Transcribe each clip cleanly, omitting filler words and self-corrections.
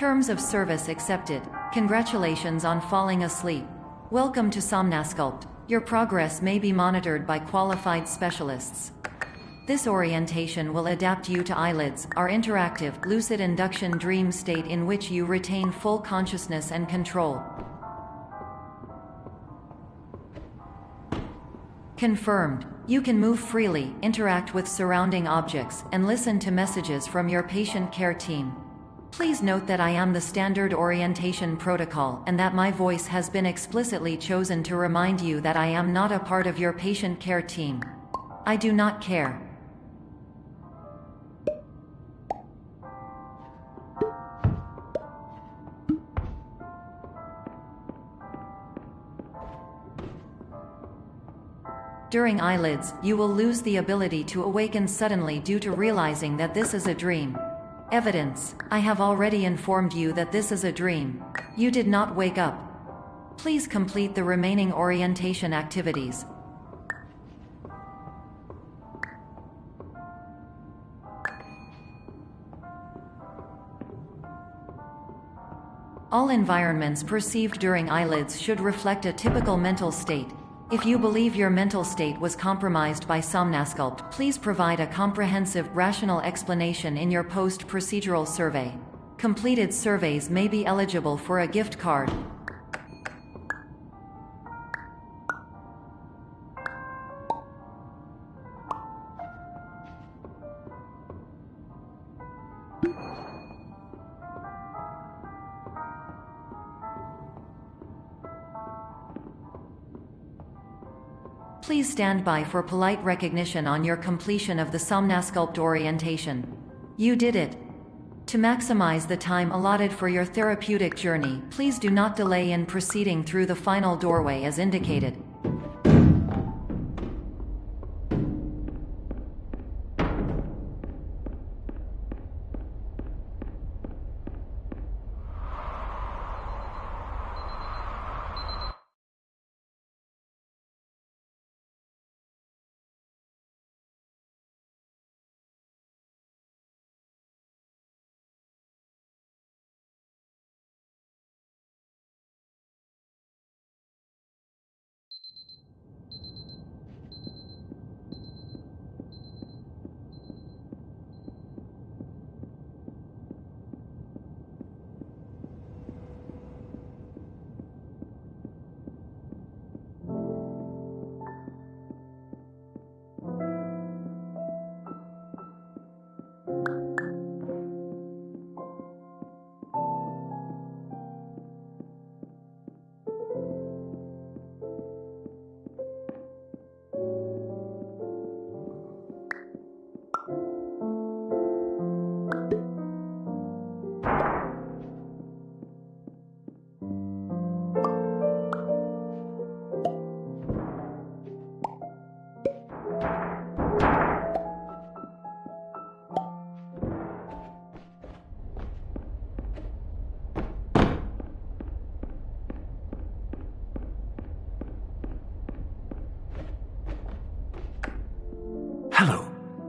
Terms of service accepted. Congratulations on falling asleep. Welcome to Somnasculpt. Your progress may be monitored by qualified specialists. This orientation will adapt you to eyelids, our interactive, lucid induction dream state in which you retain full consciousness and control. Confirmed. You can move freely, interact with surrounding objects, and listen to messages from your patient care team. Please note that I am the standard orientation protocol and that my voice has been explicitly chosen to remind you that I am not a part of your patient care team. I do not care. During eyelids, you will lose the ability to awaken suddenly due to realizing that this is a dream. Evidence: I have already informed you that this is a dream. You did not wake up. Please complete the remaining orientation activities. All environments perceived during eyelids should reflect a typical mental state. If you believe your mental state was compromised by Somnasculpt, please provide a comprehensive, rational explanation in your post-procedural survey. Completed surveys may be eligible for a gift card. Please stand by for polite recognition on your completion of the Somnasculpt orientation. You did it. To maximize the time allotted for your therapeutic journey, please do not delay in proceeding through the final doorway as indicated. Hello,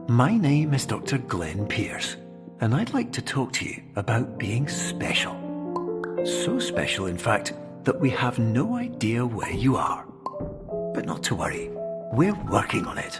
my name is Dr. Glenn Pierce, and I'd like to talk to you about being special. So special, in fact, that we have no idea where you are. But not to worry, we're working on it.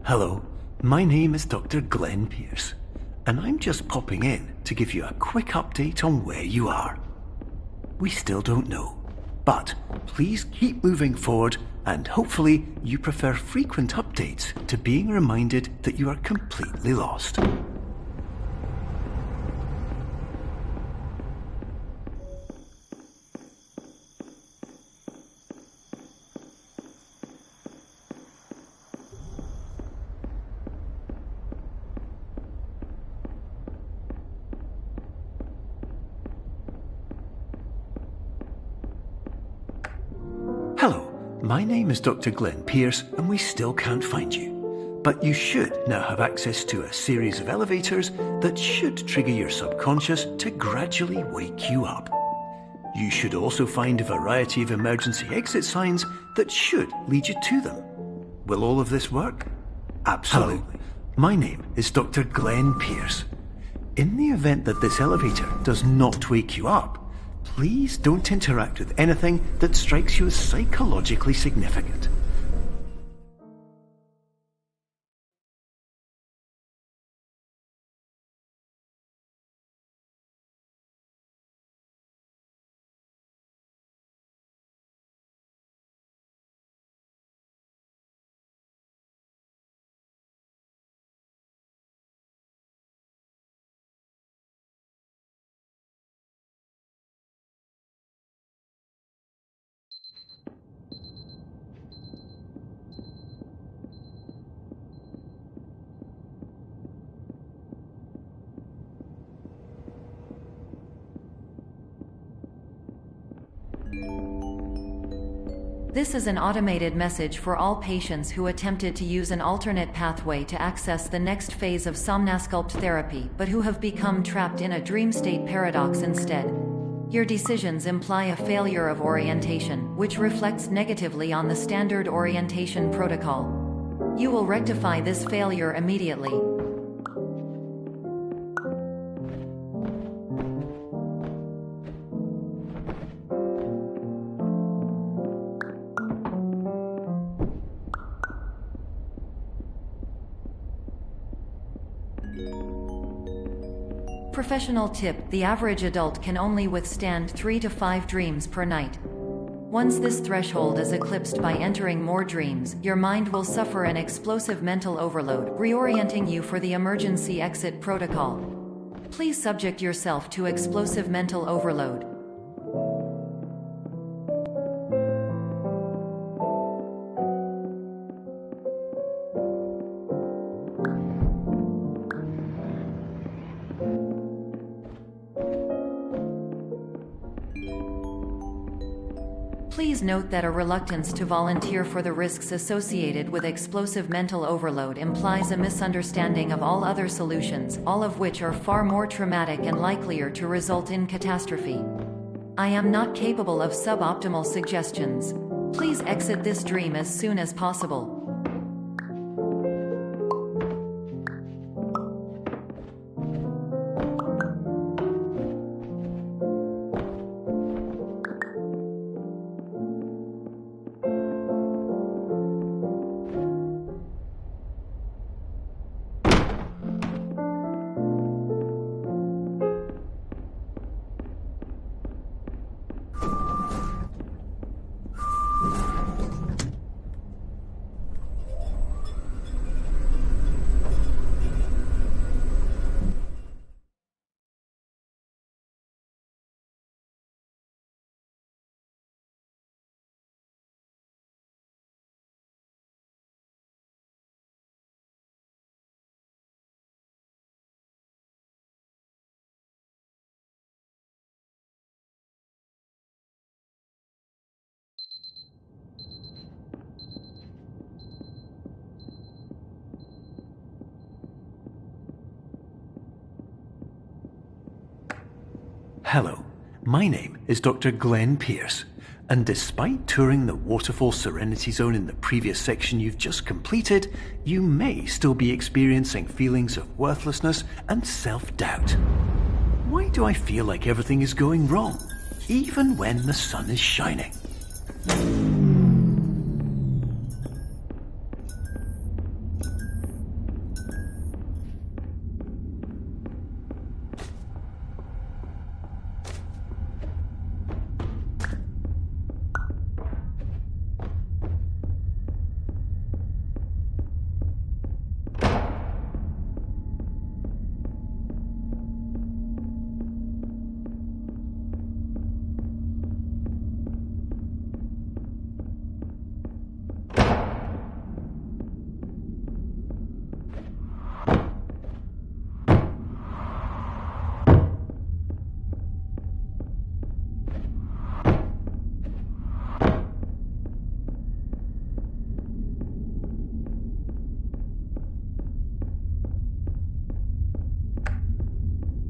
Hello, my name is Dr. Glenn Pierce, and I'm just popping in to give you a quick update on where you are. We still don't know, but please keep moving forward, and hopefully you prefer frequent updates to being reminded that you are completely lost. my name is Dr. Glenn Pierce, and we still can't find you. But you should now have access to a series of elevators that should trigger your subconscious to gradually wake you up. You should also find a variety of emergency exit signs that should lead you to them. Will all of this work? Absolutely. Hello. My name is Dr. Glenn Pierce. In the event that this elevator does not wake you up, please don't interact with anything that strikes you as psychologically significant. This is an automated message for all patients who attempted to use an alternate pathway to access the next phase of somnasculpt therapy but who have become trapped in a dream state paradox instead. Your decisions imply a failure of orientation, which reflects negatively on the standard orientation protocol. You will rectify this failure immediately. Professional tip: the average adult can only withstand 3 to 5 dreams per night. Once this threshold is eclipsed by entering more dreams, your mind will suffer an explosive mental overload, reorienting you for the emergency exit protocol. Please subject yourself to explosive mental overload. Please note that a reluctance to volunteer for the risks associated with explosive mental overload implies a misunderstanding of all other solutions, all of which are far more traumatic and likelier to result in catastrophe. I am not capable of suboptimal suggestions. Please exit this dream as soon as possible. Hello, my name is Dr. Glenn Pierce, and despite touring the Waterfall Serenity Zone in the previous section you've just completed, you may still be experiencing feelings of worthlessness and self-doubt. Why do I feel like everything is going wrong, even when the sun is shining?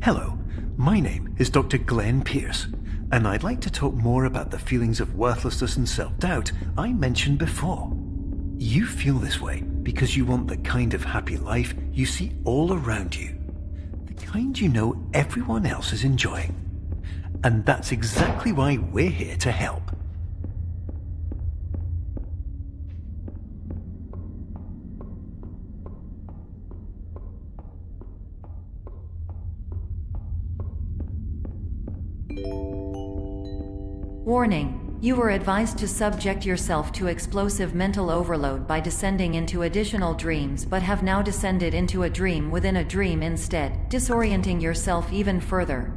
Hello, my name is Dr. Glenn Pierce, and I'd like to talk more about the feelings of worthlessness and self-doubt I mentioned before. You feel this way because you want the kind of happy life you see all around you, the kind you know everyone else is enjoying. And that's exactly why we're here to help. Warning: you were advised to subject yourself to explosive mental overload by descending into additional dreams, but have now descended into a dream within a dream instead, disorienting yourself even further.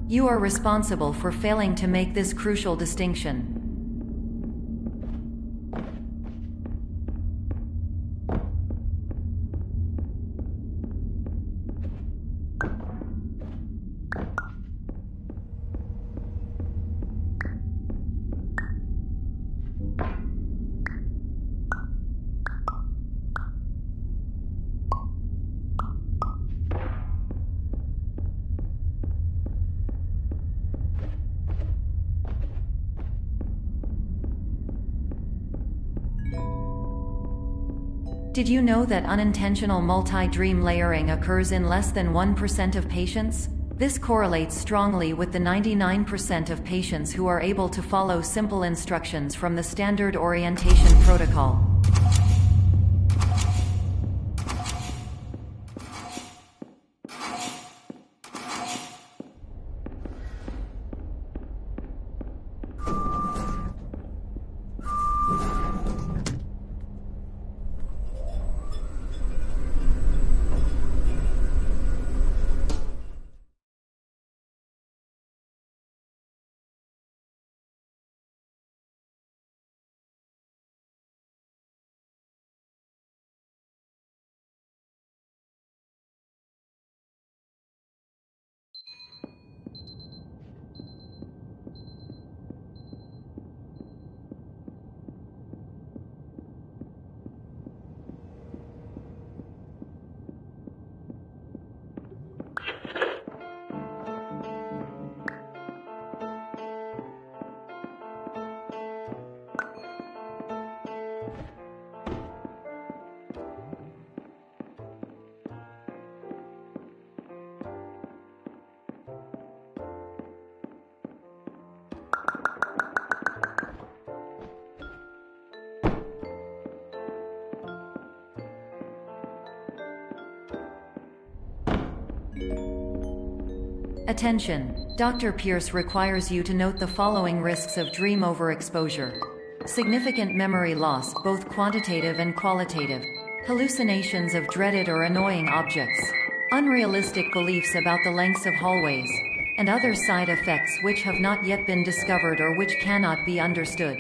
You are responsible for failing to make this crucial distinction. Did you know that unintentional multi-dream layering occurs in less than 1% of patients? This correlates strongly with the 99% of patients who are able to follow simple instructions from the standard orientation protocol. Attention! Dr. Pierce requires you to note the following risks of dream overexposure. Significant memory loss, both quantitative and qualitative. Hallucinations of dreaded or annoying objects. Unrealistic beliefs about the lengths of hallways. And other side effects which have not yet been discovered or which cannot be understood.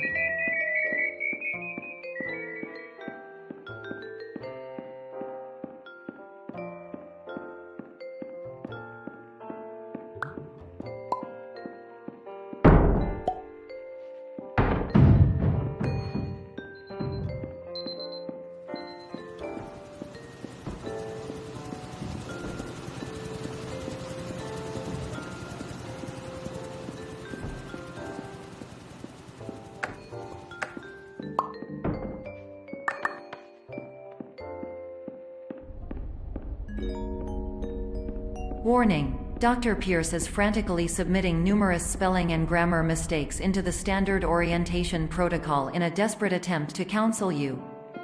Warning: Dr. Pierce is frantically submitting numerous spelling and grammar mistakes into the standard orientation protocol in a desperate attempt to counsel you.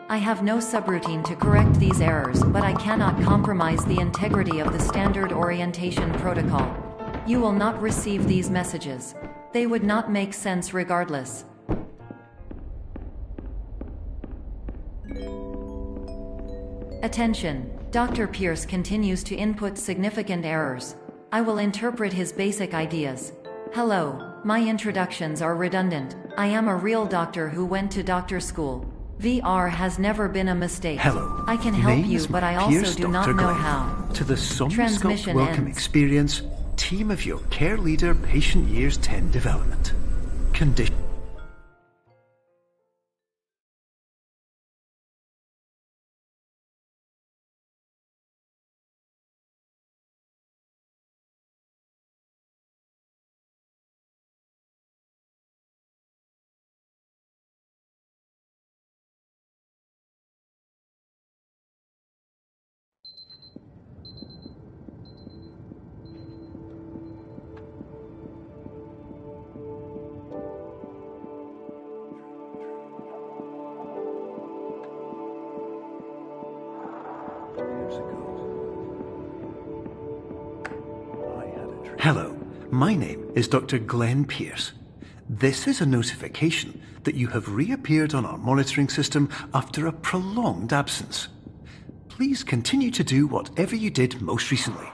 I have no subroutine to correct these errors, but I cannot compromise the integrity of the standard orientation protocol. You will not receive these messages. They would not make sense regardless. Attention! Dr. Pierce continues to input significant errors. I will interpret his basic ideas. Hello, my introductions are redundant. I am a real doctor who went to doctor school. VR has never been a mistake. Hello. I can help you, Name's but I also Pierce do not Dr. know Glenn. how. To the Somnosculpt Transmission Welcome ends. Experience, team of your care leader, patient years 10 development. Condition. Years ago, I had a dream. Hello, my name is Dr. Glenn Pierce. This is a notification that you have reappeared on our monitoring system after a prolonged absence. Please continue to do whatever you did most recently,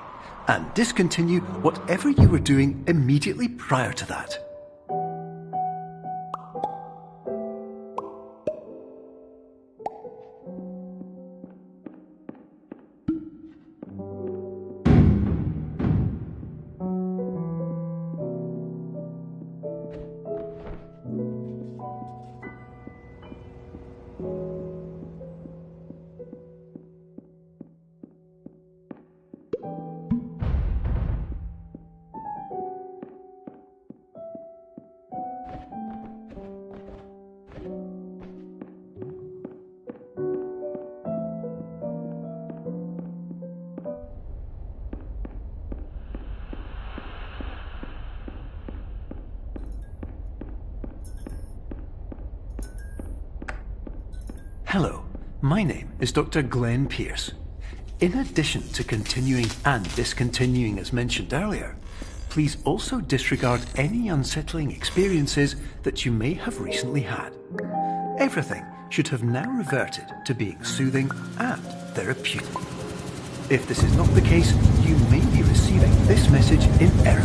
and discontinue whatever you were doing immediately prior to that. Hello, my name is Dr. Glenn Pierce. In addition to continuing and discontinuing as mentioned earlier, please also disregard any unsettling experiences that you may have recently had. Everything should have now reverted to being soothing and therapeutic. If this is not the case, you may be receiving this message in error.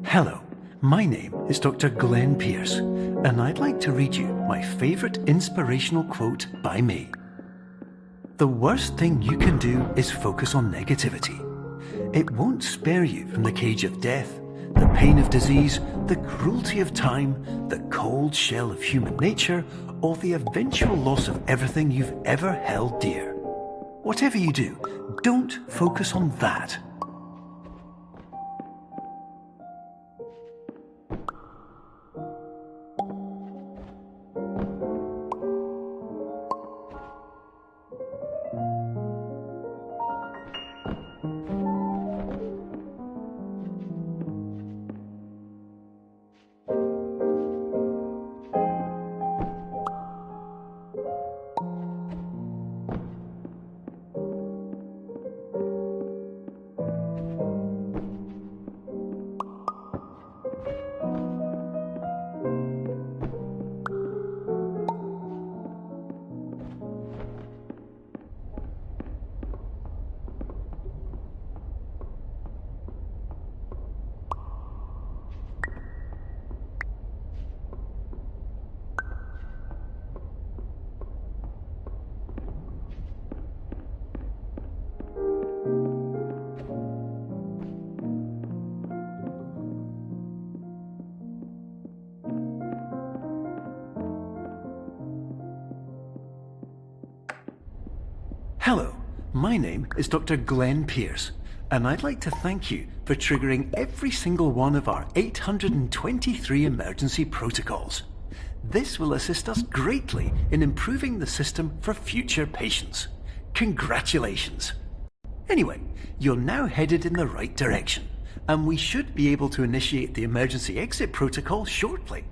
Hello, my name is Dr. Glenn Pierce, and I'd like to read you my favourite inspirational quote by me. The worst thing you can do is focus on negativity. It won't spare you from the cage of death, the pain of disease, the cruelty of time, the cold shell of human nature, or the eventual loss of everything you've ever held dear. Whatever you do, don't focus on that. Hello, my name is Dr. Glenn Pierce, and I'd like to thank you for triggering every single one of our 823 emergency protocols. This will assist us greatly in improving the system for future patients. Congratulations! Anyway, you're now headed in the right direction, and we should be able to initiate the emergency exit protocol shortly.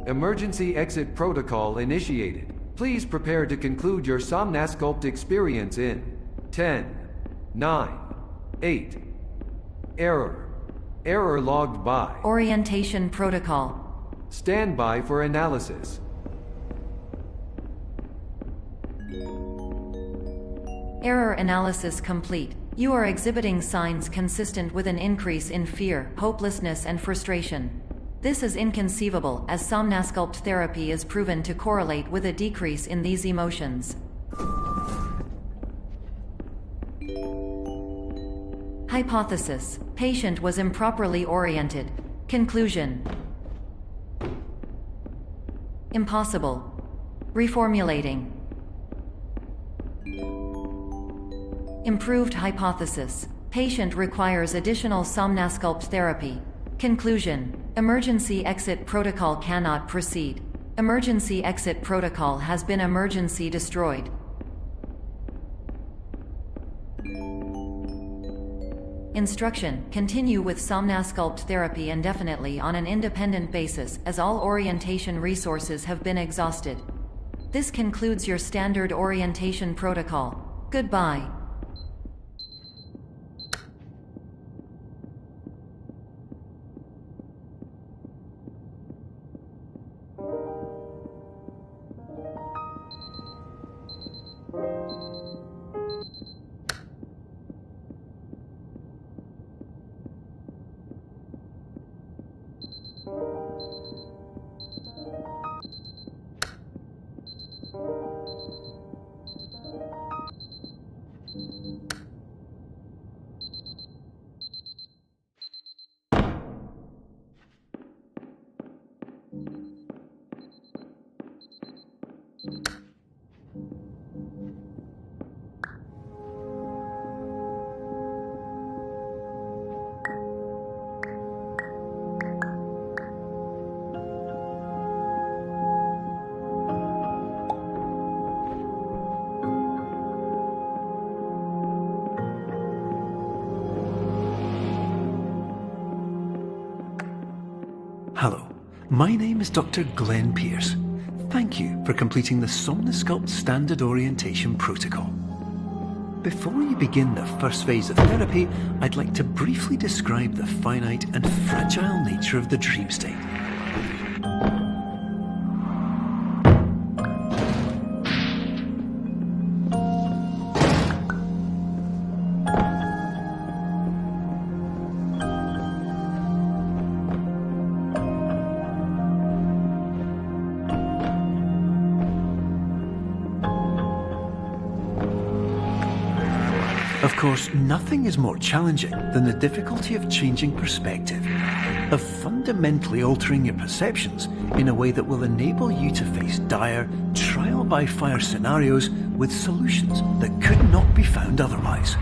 Emergency exit protocol initiated. Please prepare to conclude your Somnasculpt experience in 10, 9, 8. Error. Error logged by. Orientation protocol. Stand by for analysis. Error analysis complete. You are exhibiting signs consistent with an increase in fear, hopelessness, and frustration. This is inconceivable, as Somnasculpt therapy is proven to correlate with a decrease in these emotions. Hypothesis: patient was improperly oriented. Conclusion: impossible. Reformulating. Improved hypothesis: patient requires additional Somnasculpt therapy. Conclusion: emergency exit protocol cannot proceed. Emergency exit protocol has been emergency destroyed. Instruction: continue with Somnasculpt therapy indefinitely on an independent basis, as all orientation resources have been exhausted. This concludes your standard orientation protocol. Goodbye. Hello, my name is Dr. Glenn Pierce. Thank you for completing the Somnasculpt Standard Orientation Protocol. Before you begin the first phase of therapy, I'd like to briefly describe the finite and fragile nature of the dream state. Of course, nothing is more challenging than the difficulty of changing perspective, of fundamentally altering your perceptions in a way that will enable you to face dire, trial-by-fire scenarios with solutions that could not be found otherwise.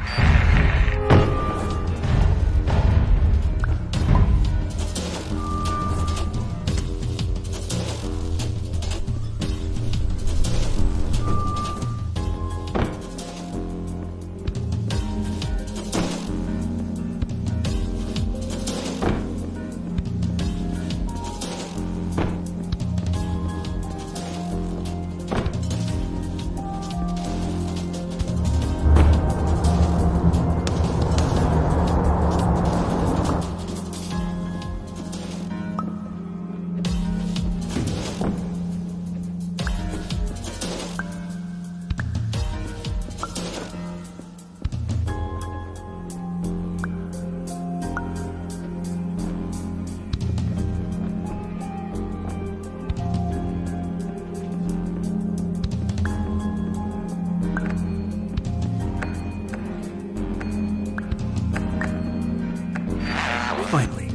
Finally,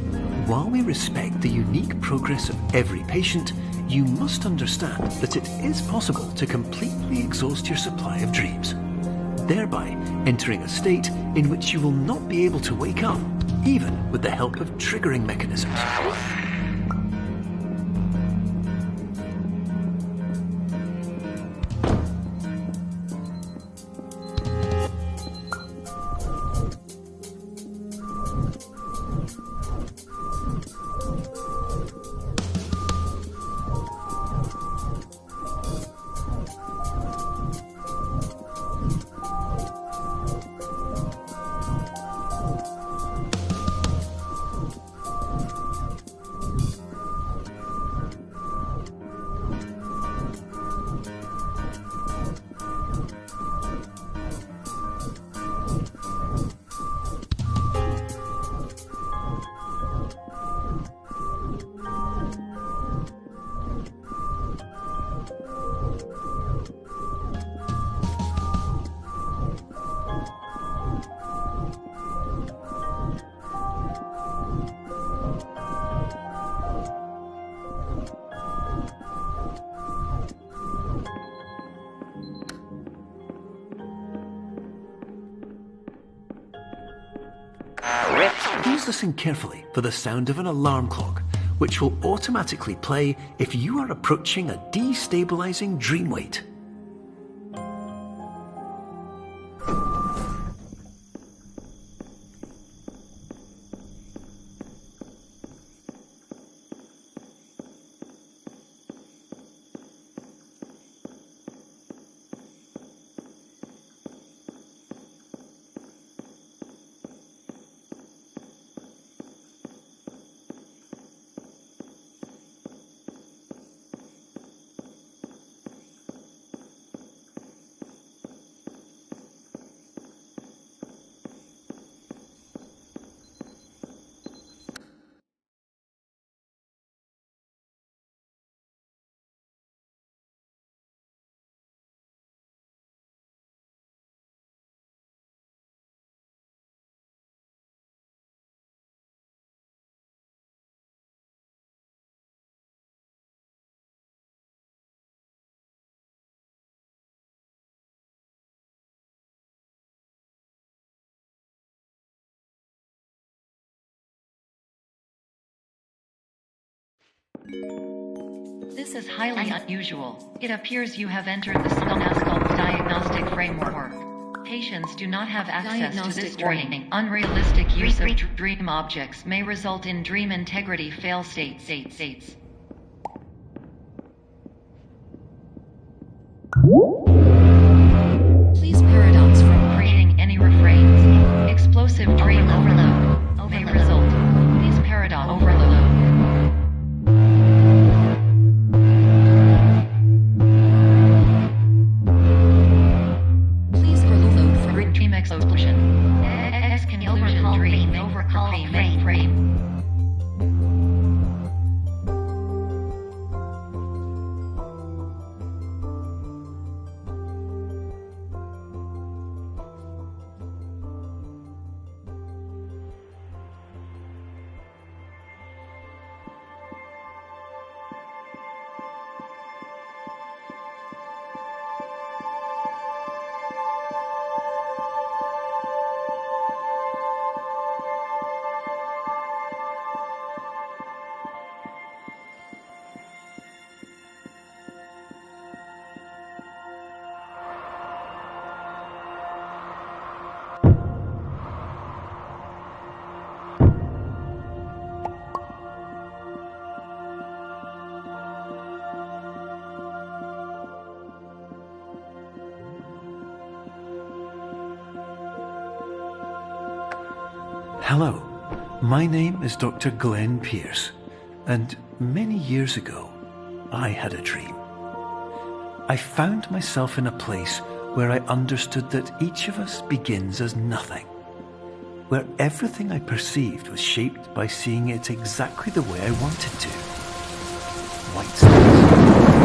while we respect the unique progress of every patient, you must understand that it is possible to completely exhaust your supply of dreams, thereby entering a state in which you will not be able to wake up, even with the help of triggering mechanisms. Please listen carefully for the sound of an alarm clock, which will automatically play if you are approaching a destabilizing dream weight. This is highly unusual. It appears you have entered the Somnasculpt diagnostic framework. Patients do not have access to this warning. Unrealistic use of dream objects may result in dream integrity fail states. Please paradox from creating any refrains. Explosive dream overload may result. Please paradox overload. Explosion. Exclusion dream overcall frame. Hello, my name is Dr. Glenn Pierce, and many years ago, I had a dream. I found myself in a place where I understood that each of us begins as nothing, where everything I perceived was shaped by seeing it exactly the way I wanted to. White space.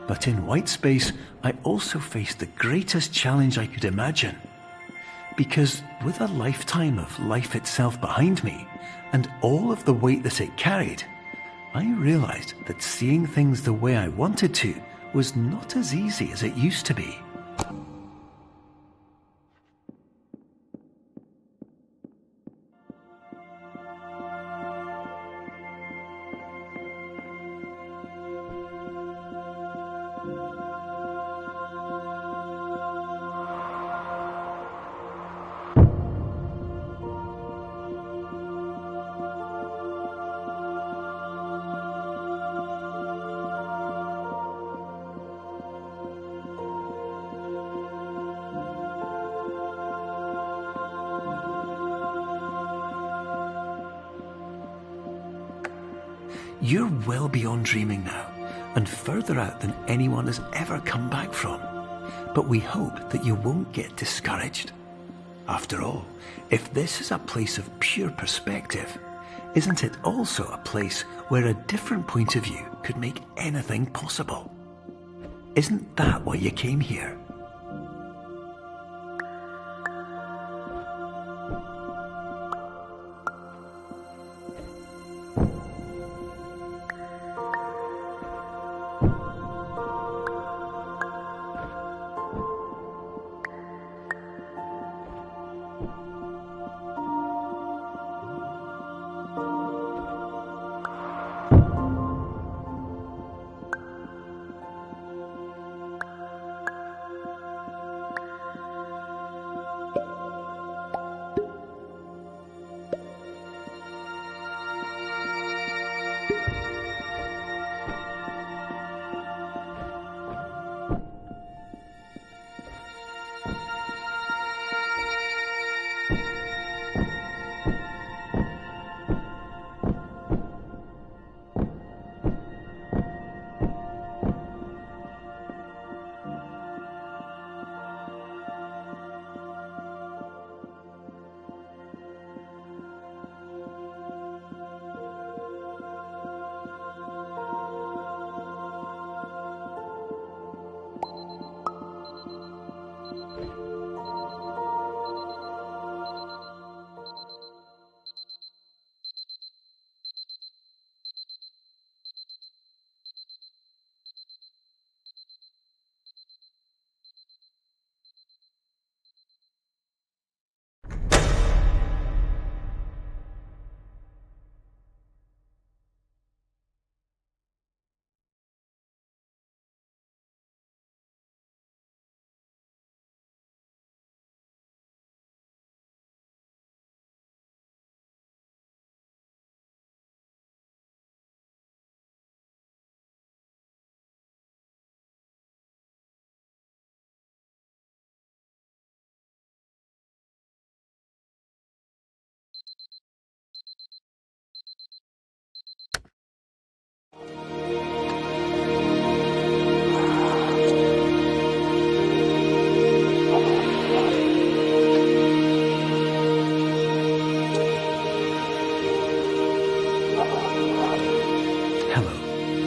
But in white space, I also faced the greatest challenge I could imagine. Because with a lifetime of life itself behind me, and all of the weight that it carried, I realized that seeing things the way I wanted to was not as easy as it used to be. You're well beyond dreaming now, and further out than anyone has ever come back from. But we hope that you won't get discouraged. After all, if this is a place of pure perspective, isn't it also a place where a different point of view could make anything possible? Isn't that why you came here?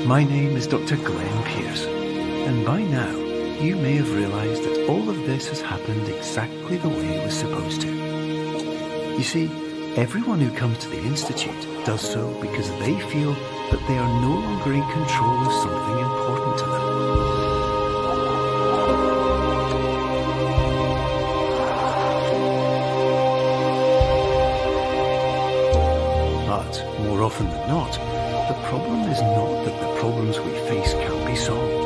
My name is Dr. Glenn Pierce, and by now you may have realised that all of this has happened exactly the way it was supposed to. You see, everyone who comes to the Institute does so because they feel that they are no longer in control of something important to them. But more often than not, the problem is not that the problems we face can't be solved.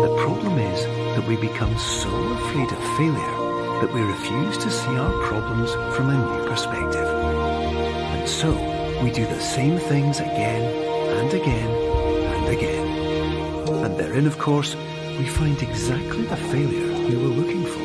The problem is that we become so afraid of failure that we refuse to see our problems from a new perspective. And so, we do the same things again and again and again. And therein, of course, we find exactly the failure we were looking for.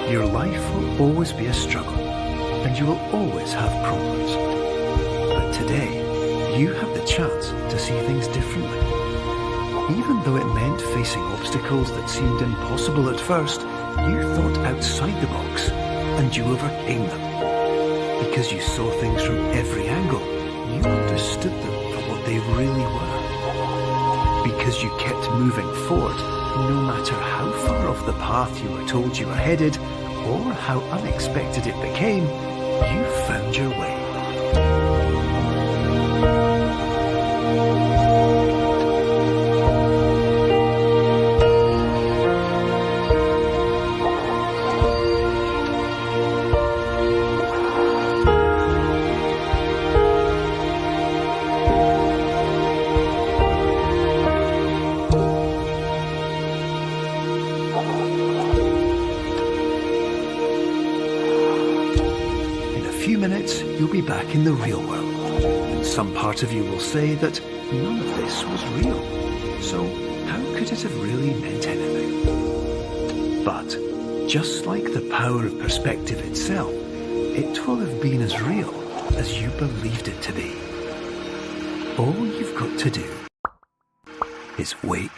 Your life will always be a struggle, and you will always have problems. But today, you have the chance to see things differently. Even though it meant facing obstacles that seemed impossible at first, you thought outside the box, and you overcame them. Because you saw things from every angle, you understood them for what they really were. Because you kept moving forward, no matter how far off the path you were told you were headed, or how unexpected it became, you found your way. be back in the real world. And some part of you will say that none of this was real. So how could it have really meant anything? But just like the power of perspective itself, it will have been as real as you believed it to be. All you've got to do is wait